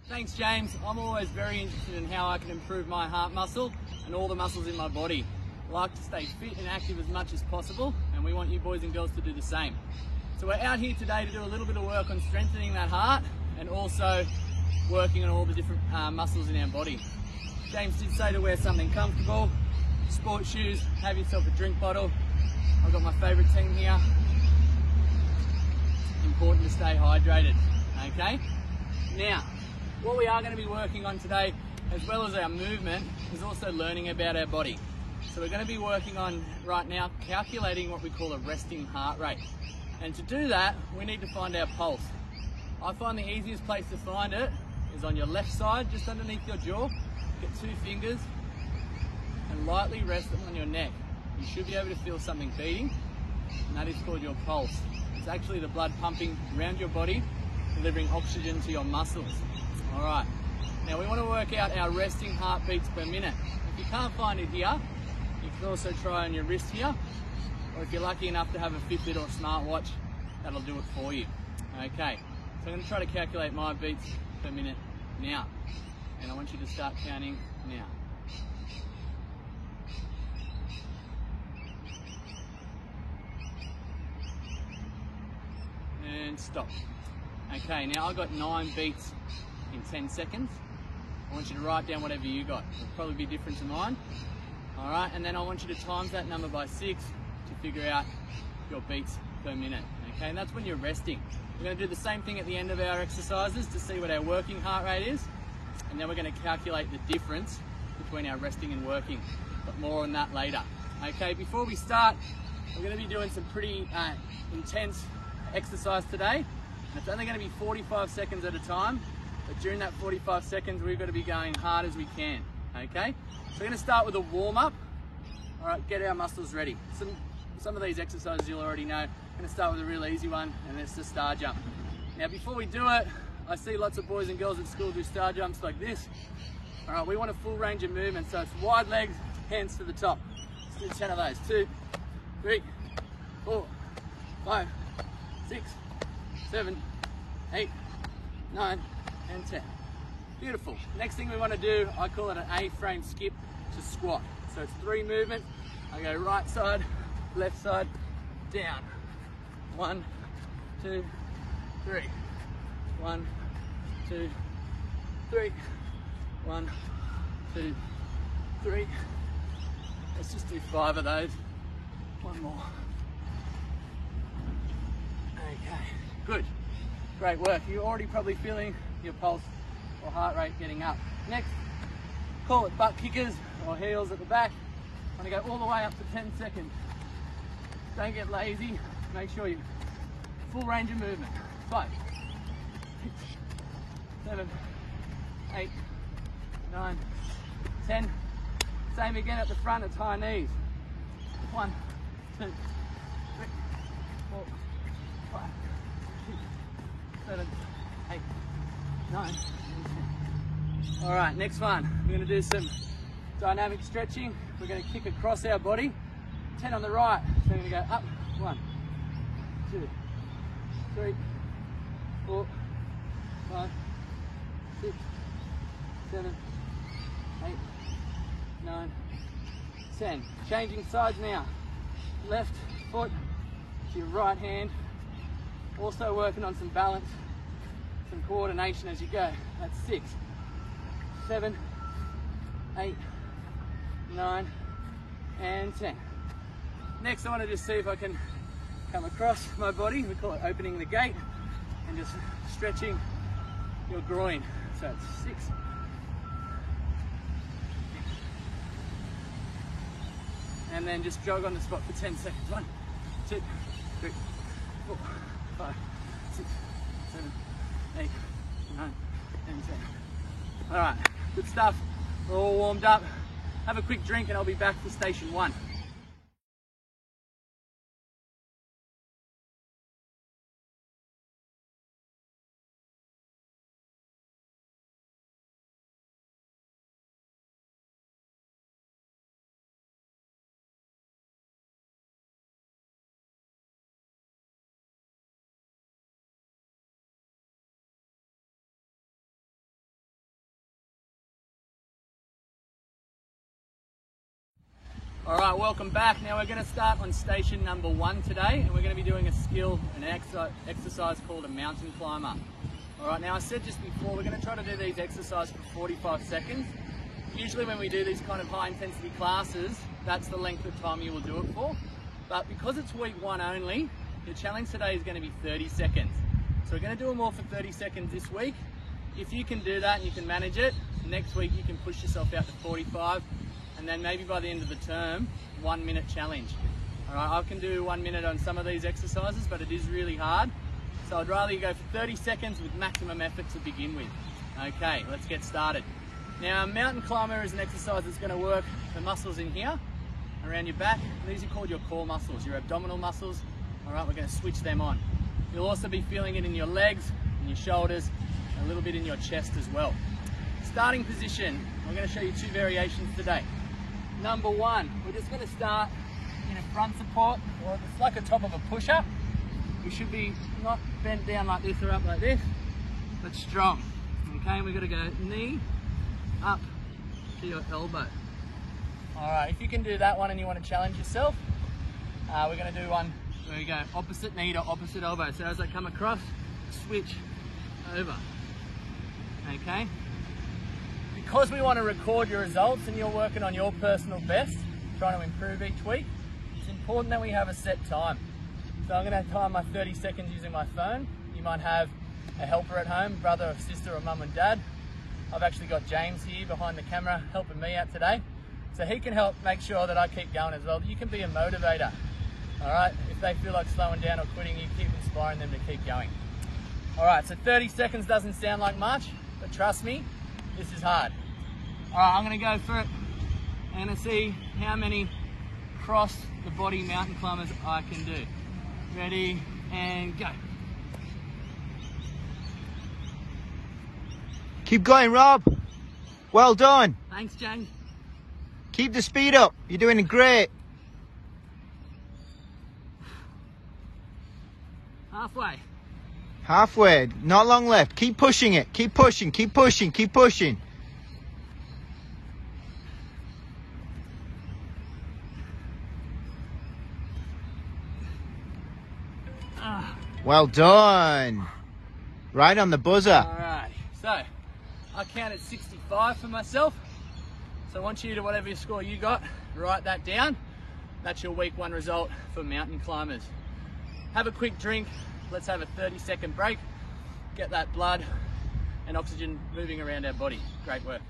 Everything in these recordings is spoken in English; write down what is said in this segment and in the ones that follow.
Thanks, James. I'm always very interested in how I can improve my heart muscle and all the muscles in my body. I like to stay fit and active as much as possible, and we want you boys and girls to do the same. So we're out here today to do a little bit of work on strengthening that heart and also working on all the different muscles in our body. James did say to wear something comfortable, sports shoes, have yourself a drink bottle. I've got my favourite team here. Important to stay hydrated, okay? Now, what we are going to be working on today, as well as our movement, is also learning about our body. So we're going to be working on, right now, calculating what we call a resting heart rate. And to do that, we need to find our pulse. I find the easiest place to find it is on your left side, just underneath your jaw. Get 2 fingers and lightly rest them on your neck. You should be able to feel something beating, and that is called your pulse. It's actually the blood pumping around your body, delivering oxygen to your muscles. All right, now we want to work out our resting heartbeats per minute. If you can't find it here, you can also try on your wrist here, or if you're lucky enough to have a Fitbit or smartwatch, that'll do it for you. Okay, so I'm going to try to calculate my beats per minute now, and I want you to start counting now. And stop. Okay, now I've got 9 beats in 10 seconds. I want you to write down whatever you got. It'll probably be different to mine. All right, and then I want you to times that number by 6 to figure out your beats per minute. Okay, and that's when you're resting. We're going to do the same thing at the end of our exercises to see what our working heart rate is, and then we're going to calculate the difference between our resting and working, but more on that later. Okay, before we start, we're going to be doing some pretty intense exercise today, and it's only going to be 45 seconds at a time, but during that 45 seconds we've got to be going hard as we can. Okay, so we're going to start with a warm-up. All right, get our muscles ready. Some of these exercises you'll already know. I'm going to start with a real easy one, and it's the star jump. Now before we do it, I see lots of boys and girls at school do star jumps like this. All right, we want a full range of movement, so it's wide legs, hands to the top. Let's do 10 of those. 2, 3, 4, 5, 6, 7, 8, 9, and 10. Beautiful. Next thing we want to do, I call it an A-frame skip to squat. So it's 3 movements. I go right side, left side, down. 1, 2, 3. 1, 2, 3. 1, 2, 3. Let's just do 5 of those. 1 more. Okay, good. Great work. You're already probably feeling your pulse or heart rate getting up. Next, call it butt kickers or heels at the back. I'm going to go all the way up to 10 seconds. Don't get lazy. Make sure you full range of movement. 5, 6, 7, 8, 9, 10. Same again at the front, it's high knees. 1, 2, 3, 4, 5, 6, 7, 8, 9, and 10. All right, next one. We're going to do some dynamic stretching. We're going to kick across our body. 10 on the right. So we're going to go up. 1, 2, 3, 4, 5, 6, 7, 8, 9, 10. Changing sides now. Left foot to your right hand. Also working on some balance, some coordination as you go. That's 6, 7, 8, 9, and 10. Next, I want to just see if I can come across my body. We call it opening the gate, and just stretching your groin. So it's 6. And then just jog on the spot for 10 seconds. 1, 2, 3, 4, 5, 6, 7, 8, 9, and 10. All right, good stuff. We're all warmed up. Have a quick drink and I'll be back for station 1. All right, welcome back. Now we're going to start on station number 1 today, and we're going to be doing a skill, an exercise called a mountain climber. All right, now I said just before, we're going to try to do these exercises for 45 seconds. Usually when we do these kind of high intensity classes, that's the length of time you will do it for. But because it's week 1 only, the challenge today is going to be 30 seconds. So we're going to do them all for 30 seconds this week. If you can do that and you can manage it, next week you can push yourself out to 45, and then maybe by the end of the term, 1 minute challenge. All right, I can do 1 minute on some of these exercises, but it is really hard. So I'd rather you go for 30 seconds with maximum effort to begin with. Okay, let's get started. Now, a mountain climber is an exercise that's going to work the muscles in here, around your back. These are called your core muscles, your abdominal muscles. All right, we're going to switch them on. You'll also be feeling it in your legs, in your shoulders, and a little bit in your chest as well. Starting position, I'm going to show you 2 variations today. Number 1, we're just going to start in a front support, or it's like the top of a push-up. We should be not bent down like this or up like this, but strong. Okay, we've got to go knee up to your elbow. All right, if you can do that one and you want to challenge yourself, we're going to do one where we go opposite knee to opposite elbow. So as I come across, switch over. Okay. Because we want to record your results and you're working on your personal best, trying to improve each week, it's important that we have a set time. So I'm going to time my 30 seconds using my phone. You might have a helper at home, brother or sister or mum and dad. I've actually got James here behind the camera helping me out today. So he can help make sure that I keep going as well. You can be a motivator. All right, if they feel like slowing down or quitting, you keep inspiring them to keep going. All right, so 30 seconds doesn't sound like much, but trust me, this is hard. All right, I'm gonna go for it. I'm gonna see how many cross the body mountain climbers I can do. Ready, and go. Keep going, Rob. Well done. Thanks, James. Keep the speed up. You're doing great. Halfway. Halfway. Not long left. Keep pushing it. Keep pushing. Keep pushing. Keep pushing. Well done. Right on the buzzer. All right. So I counted 65 for myself. So I want you to, whatever your score you got, write that down. That's your week 1 result for mountain climbers. Have a quick drink. Let's have a 30-second break. Get that blood and oxygen moving around our body. Great work.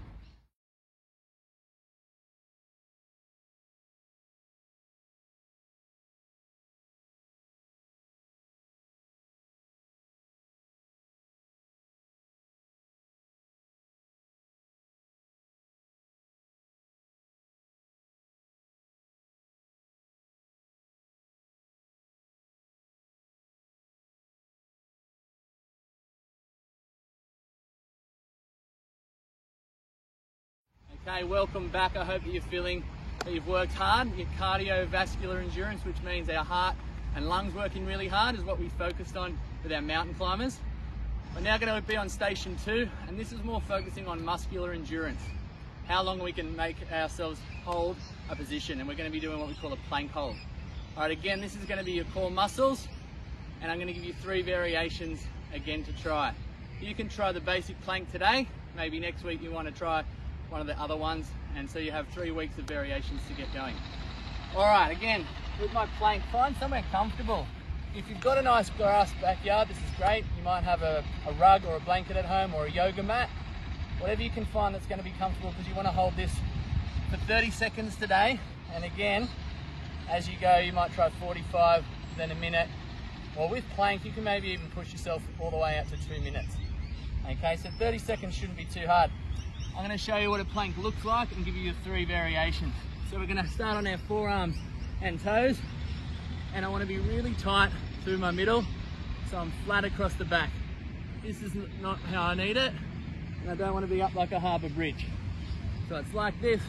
Okay, welcome back. I hope that you're feeling that you've worked hard. Your cardiovascular endurance, which means our heart and lungs working really hard, is what we focused on with our mountain climbers. We're now going to be on station 2, and this is more focusing on muscular endurance. How long we can make ourselves hold a position, and we're going to be doing what we call a plank hold. All right, again, this is going to be your core muscles, and I'm going to give you 3 variations again to try. You can try the basic plank today. Maybe next week you want to try one of the other ones, and so you have 3 weeks of variations to get going. All right, again, with my plank, find somewhere comfortable. If you've got a nice grass backyard, this is great. You might have a rug or a blanket at home or a yoga mat. Whatever you can find that's going to be comfortable, because you want to hold this for 30 seconds today. And again, as you go, you might try 45, then a minute. Or with plank, you can maybe even push yourself all the way out to 2 minutes. Okay, so 30 seconds shouldn't be too hard. I'm going to show you what a plank looks like and give you your 3 variations. So we're going to start on our forearms and toes, and I want to be really tight through my middle, so I'm flat across the back. This is not how I need it, and I don't want to be up like a harbour bridge. So it's like this,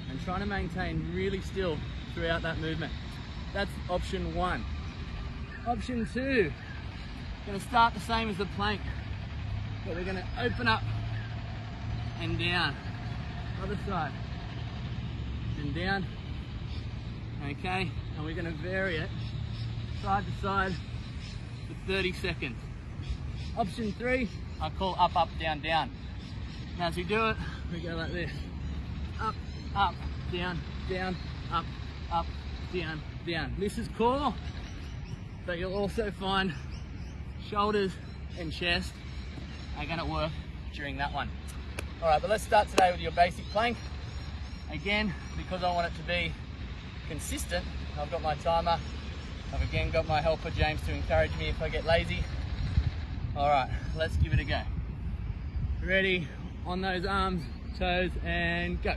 and trying to maintain really still throughout that movement. That's option 1. Option 2, going to start the same as the plank, but we're going to open up and down. Other side. And down Okay, and we're gonna vary it side to side for 30 seconds. Option 3, I call up, up, down, down. Now as we do it, we go like this. Up, up, down, down, up, up, down, down. This is core, but you'll also find shoulders and chest are gonna work during that one. All right, but let's start today with your basic plank. Again, because I want it to be consistent, I've got my timer. I've again got my helper James to encourage me if I get lazy. All right, let's give it a go. Ready, on those arms, toes, and go.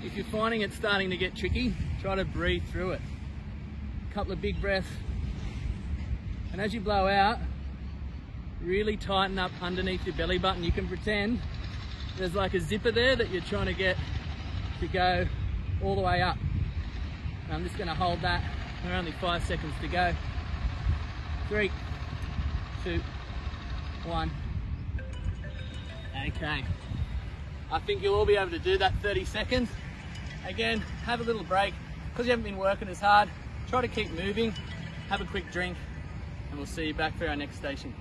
If you're finding it starting to get tricky, try to breathe through it. A couple of big breaths. And as you blow out, really tighten up underneath your belly button. You can pretend there's like a zipper there that you're trying to get to go all the way up. And I'm just gonna hold that. There are only 5 seconds to go. 3, 2, 1. Okay. I think you'll all be able to do that 30 seconds. Again, have a little break. Because you haven't been working as hard, try to keep moving, have a quick drink, and we'll see you back for our next station.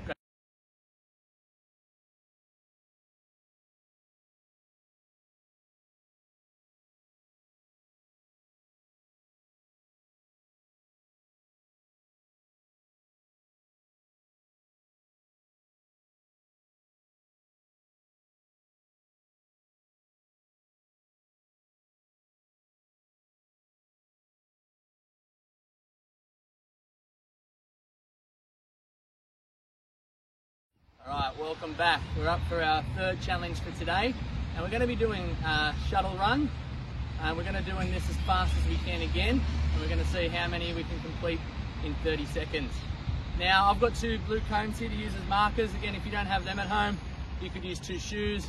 Alright, welcome back. We're up for our third challenge for today, and we're going to be doing a shuttle run. We're going to be doing this as fast as we can again, and we're going to see how many we can complete in 30 seconds. Now, I've got 2 blue cones here to use as markers. Again, if you don't have them at home, you could use 2 shoes,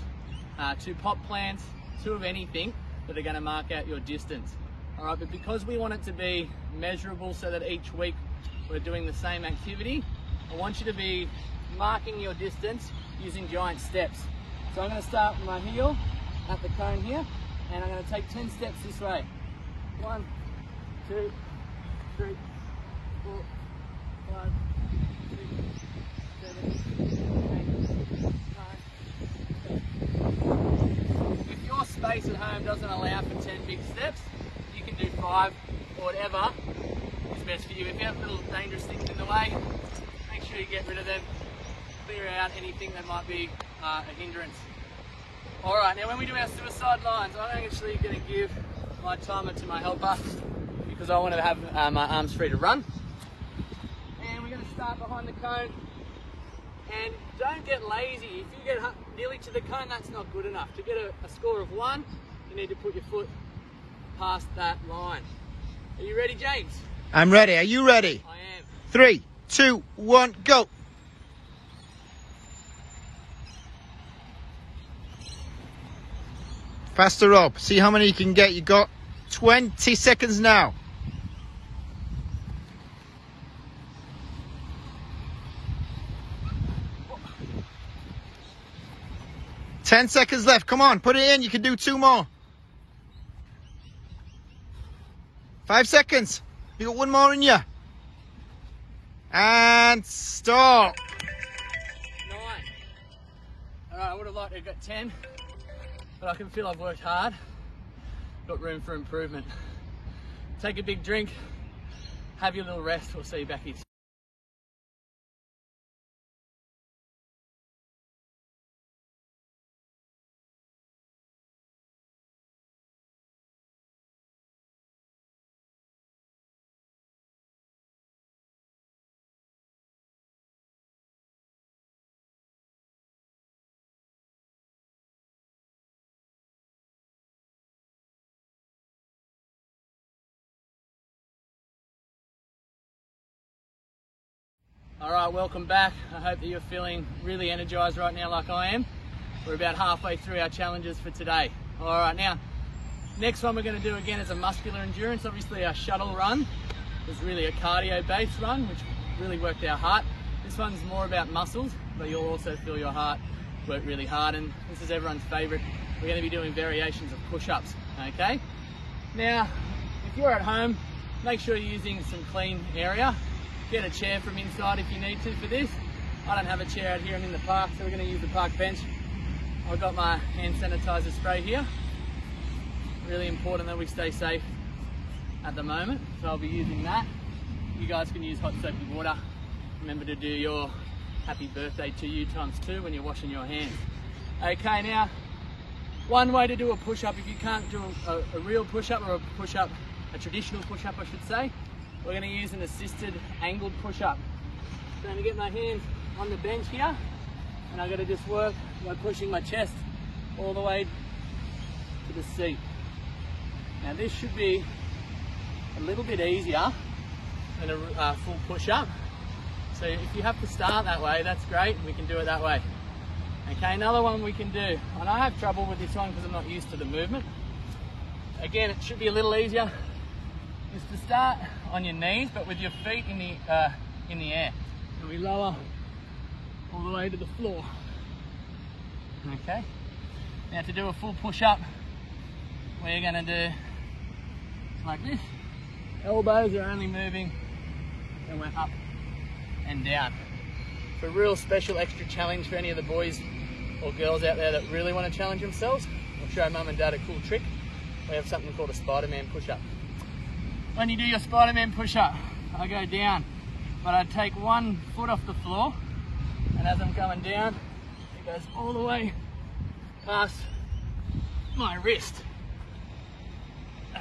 2 pot plants, 2 of anything that are going to mark out your distance. Alright, but because we want it to be measurable so that each week we're doing the same activity, I want you to be marking your distance using giant steps. So I'm going to start with my heel at the cone here, and I'm going to take 10 steps this way. 1, 2, 3, 4, 5, 6, 7, 8, 9, 10. If your space at home doesn't allow for 10 big steps, you can do 5 or whatever is best for you. If you have little dangerous things in the way, make sure you get rid of them. Clear out anything that might be a hindrance. Alright, now when we do our suicide lines, I'm actually going to give my timer to my helper because I want to have my arms free to run. And we're going to start behind the cone. And don't get lazy. If you get nearly to the cone, that's not good enough. To get a score of 1, you need to put your foot past that line. Are you ready, James? I'm ready. Are you ready? I am. 3, 2, 1, go. Faster up. See how many you can get. You got 20 seconds now. Oh. 10 seconds left. Come on, put it in. You can do 2 more. 5 seconds. You got 1 more in you. And stop. 9. Alright, I would have liked to have got 10. But I can feel I've worked hard, got room for improvement. Take a big drink, have your little rest, we'll see you back here. Alright, welcome back. I hope that you're feeling really energized right now like I am. We're about halfway through our challenges for today. Alright, now, next one we're going to do again is a muscular endurance. Obviously our shuttle run was really a cardio-based run, which really worked our heart. This one's more about muscles, but you'll also feel your heart work really hard, and this is everyone's favourite we're going to be doing variations of push-ups, okay? Now, if you're at home, make sure you're using some clean area. Get a chair from inside if you need to for this. I don't have a chair out here, I'm in the park, so we're going to use the park bench. I've got my hand sanitizer spray here. Really important that we stay safe at the moment, so I'll be using that. You guys can use hot soapy water. Remember to do your happy birthday to you ×2 when you're washing your hands. Okay, now, one way to do a push-up, if you can't do a real push-up or a push-up, a traditional push-up I should say, we're going to use an assisted angled push-up. So I'm going to get my hands on the bench here, and I'm going to just work by pushing my chest all the way to the seat. Now this should be a little bit easier than a full push-up. So if you have to start that way, that's great, we can do it that way. Okay, another one we can do, and I have trouble with this one because I'm not used to the movement. Again, it should be a little easier, is to start on your knees, but with your feet in the air. And we lower all the way to the floor. Okay, now to do a full push-up, we're going to do like this. Elbows are only moving, and we're up and down. For a real special extra challenge for any of the boys or girls out there that really want to challenge themselves, we'll show mum and dad a cool trick. We have something called a Spider-Man push-up. When you do your Spider-Man push-up, I go down, but I take one foot off the floor, and as I'm going down, it goes all the way past my wrist.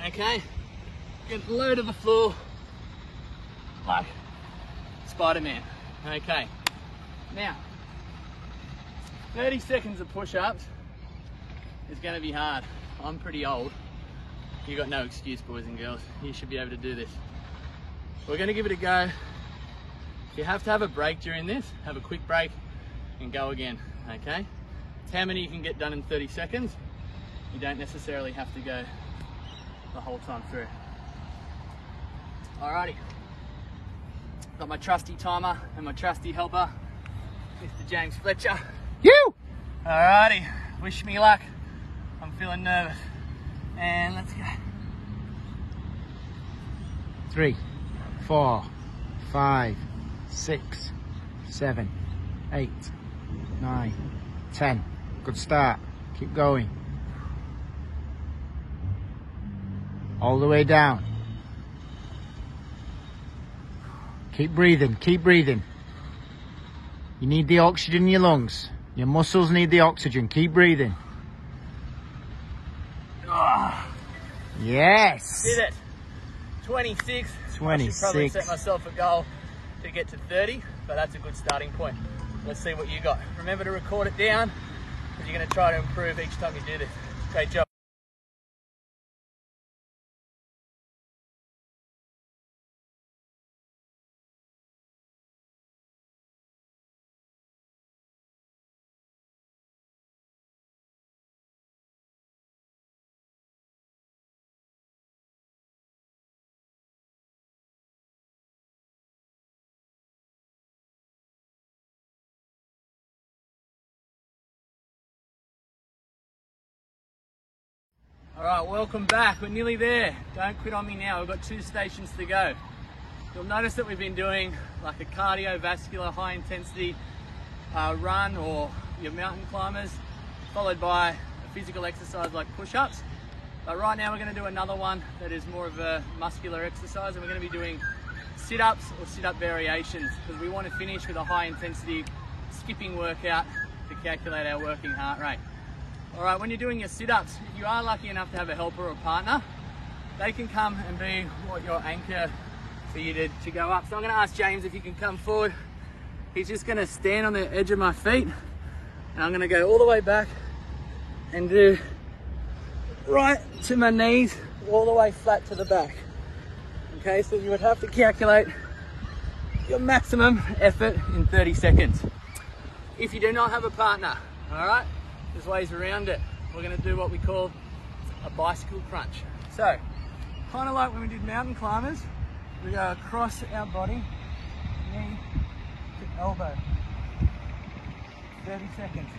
Okay, get low to the floor like Spider-Man. Okay, now 30 seconds of push-ups is going to be hard. I'm pretty old. You got no excuse, boys and girls. You should be able to do this. We're going to give it a go. If you have to have a break during this, have a quick break and go again, okay? It's how many you can get done in 30 seconds. You don't necessarily have to go the whole time through. Alrighty. Got my trusty timer and my trusty helper, Mr. James Fletcher. You! Alrighty, wish me luck. I'm feeling nervous. And let's go. 3, 4, 5, 6, 7, 8, 9, 10. Good start. Keep going. All the way down. Keep breathing, keep breathing. You need the oxygen in your lungs. Your muscles need the oxygen. Keep breathing. Yes. Did it. 26. 26. I should probably set myself a goal to get to 30, but that's a good starting point. Let's see what you got. Remember to record it down, because you're going to try to improve each time you do this. Great job. Alright, welcome back. We're nearly there. Don't quit on me now. We've got 2 stations to go. You'll notice that we've been doing like a cardiovascular high intensity run, or your mountain climbers, followed by a physical exercise like push-ups. But right now we're going to do another one that is more of a muscular exercise, and we're going to be doing sit-ups or sit-up variations, because we want to finish with a high intensity skipping workout to calculate our working heart rate. Alright, when you're doing your sit-ups, if you are lucky enough to have a helper or a partner, they can come and be what your anchor for you to go up. So I'm going to ask James if you can come forward. He's just going to stand on the edge of my feet, and I'm going to go all the way back and do right to my knees, all the way flat to the back. Okay, so you would have to calculate your maximum effort in 30 seconds. If you do not have a partner, alright? There's ways around it. We're going to do what we call a bicycle crunch. So, kind of like when we did mountain climbers, we go across our body, knee to elbow. 30 seconds.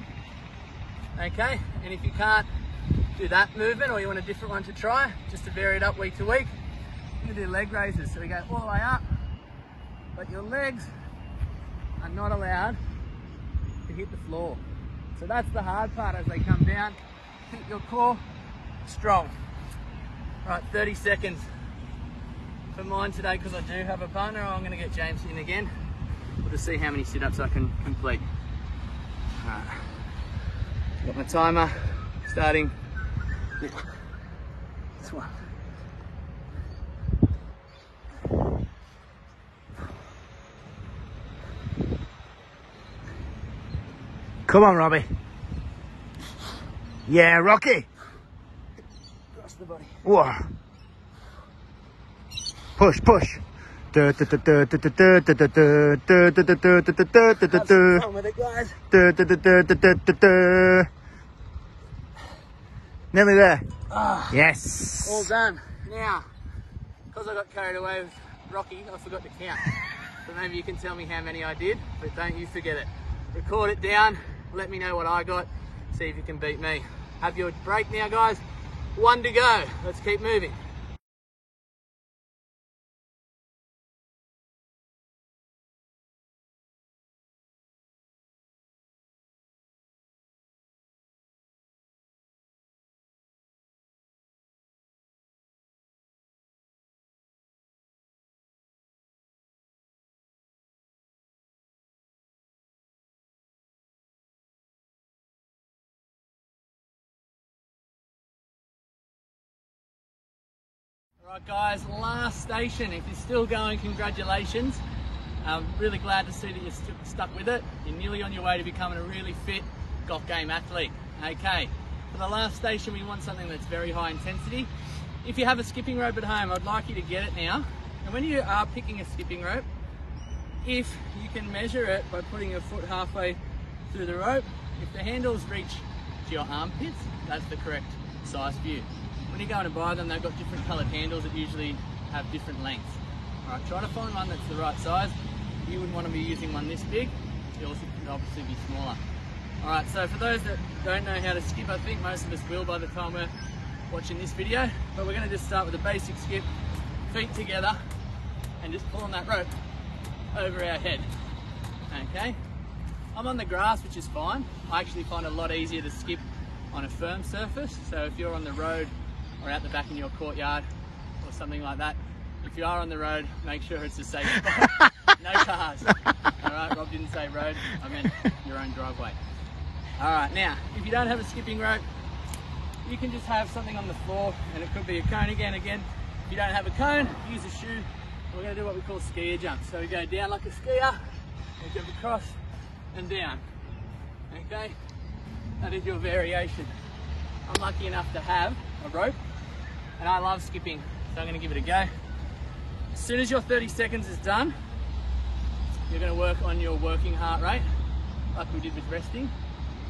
Okay, and if you can't do that movement, or you want a different one to try, just to vary it up week to week, you can do leg raises. So we go all the way up, but your legs are not allowed to hit the floor. So that's the hard part as they come down. Keep your core strong. Right, 30 seconds for mine today because I do have a partner. I'm going to get James in again. We'll just see how many sit-ups I can complete. All right. Got my timer starting now. This one. Come on, Robbie. Yeah, Rocky. Across the body. Whoa. Push, push. Have some fun with it, guys. Nearly there. Ah, Yes. all done. Now, because I got carried away with Rocky, I forgot to count. So maybe you can tell me how many I did, but don't you forget it. Record it down, let me know what I got, see if you can beat me. Have your break now, guys. 1 to go. Let's keep moving. Alright guys, last station. If you're still going, congratulations. I'm really glad to see that you're stuck with it. You're nearly on your way to becoming a really fit golf game athlete. Okay, for the last station we want something that's very high intensity. If you have a skipping rope at home, I'd like you to get it now. And when you are picking a skipping rope, if you can measure it by putting your foot halfway through the rope, if the handles reach to your armpits, that's the correct size for you. When you go to buy them, they've got different coloured handles that usually have different lengths. All right, try to find one that's the right size. You wouldn't want to be using one this big. Yours could obviously be smaller. All right, so for those that don't know how to skip, I think most of us will by the time we're watching this video, but we're going to just start with a basic skip, feet together, and just pulling that rope over our head. Okay, I'm on the grass, which is fine. I actually find it a lot easier to skip on a firm surface. So if you're on the road or out the back in your courtyard or something like that, if you are on the road, make sure it's a safe spot. No cars. All right, Rob didn't say road, I meant your own driveway. All right, now, if you don't have a skipping rope, you can just have something on the floor, and it could be a cone again. If you don't have a cone, use a shoe. We're gonna do what we call skier jumps. So we go down like a skier, we jump across and down, okay? That is your variation. I'm lucky enough to have a rope, and I love skipping, so I'm gonna give it a go. As soon as your 30 seconds is done, you're gonna work on your working heart rate, like we did with resting,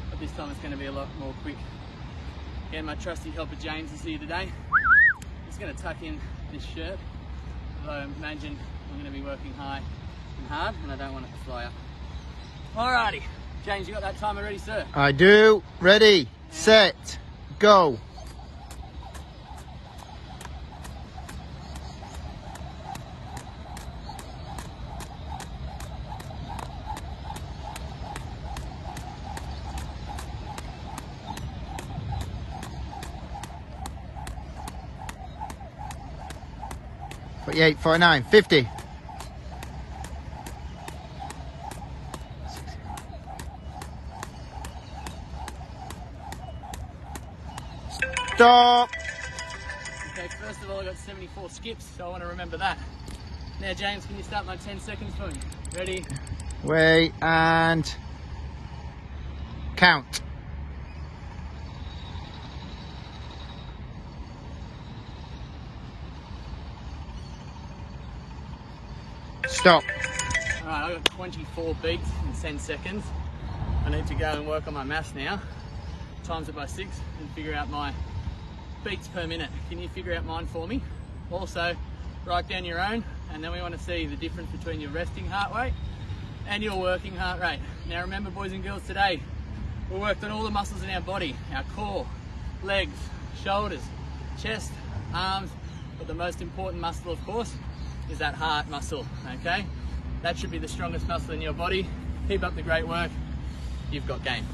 but this time it's gonna be a lot more quick. Again, my trusty helper James is here today. He's gonna tuck in this shirt, although I imagine I'm gonna be working high and hard, and I don't want it to fly up. Alrighty, James, you got that timer ready, sir? I do. Ready, set, go. 48, 49, 50. Stop. Okay, first of all, I got 74 skips, so I want to remember that. Now, James, can you start my 10 seconds for me? Ready? Wait and count. Stop. All right, I got 24 beats in 10 seconds. I need to go and work on my maths now. Times it by 6 and figure out my beats per minute. Can you figure out mine for me? Also, write down your own, and then we want to see the difference between your resting heart rate and your working heart rate. Now remember, boys and girls, today we worked on all the muscles in our body, our core, legs, shoulders, chest, arms, but the most important muscle, of course, is that heart muscle, okay? That should be the strongest muscle in your body. Keep up the great work. You've got game.